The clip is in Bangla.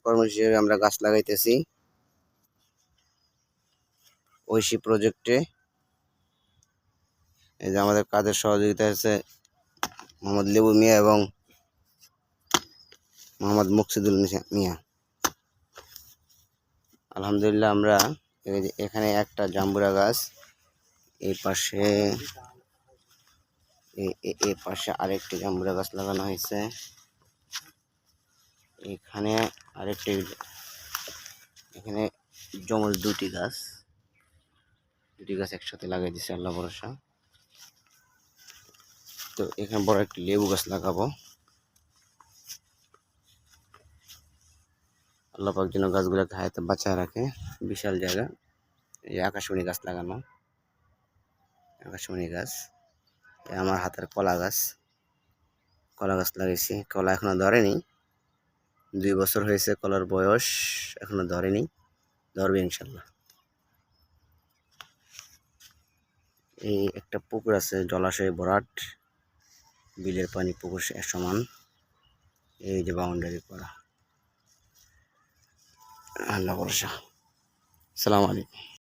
কর্ম হিসেবে আমরা গাছ লাগাইতেছি ঐশী প্রজেক্টে। এই যে আমাদের কাজের সহযোগিতা আছে মোহাম্মদ লেবু মিয়া এবং মোহাম্মদ মুকসিদুল মিয়া। আলহামদুলিল্লাহ আমরা এখানে একটা জাম্বুরা গাছ, এই পাশে এই পাশে আরেকটি জাম্বুরা গাছ লাগানো হয়েছে, এখানে আরেকটি, এখানে জমজ দুটি গাছ একসাথে লাগাই দিছে আল্লাহ ভরসা। তো এখানে বড় একটি লেবু গাছ লাগাবো, আল্লাহ পাক যেন গাছগুলোকে হায়াতে বাঁচায় রাখে। বিশাল জায়গা, এই আকাশমণি গাছ লাগানো, আকাশমণি গাছ। আমার হাতের কলা গাছ লাগাইছি, কলা এখনো ধরেনি, 2 বছর হয়েছে কলার বয়স, এখনো ধরেনি, ধরবে ইনশাল্লাহ। এই একটা পুকুর আছে, জলাশয় ভরাট, বিলের পানি পুকুর সমান। এই যে বাউন্ডারি করা, আল্লাহ ভরসা। আসসালামু আলাইকুম।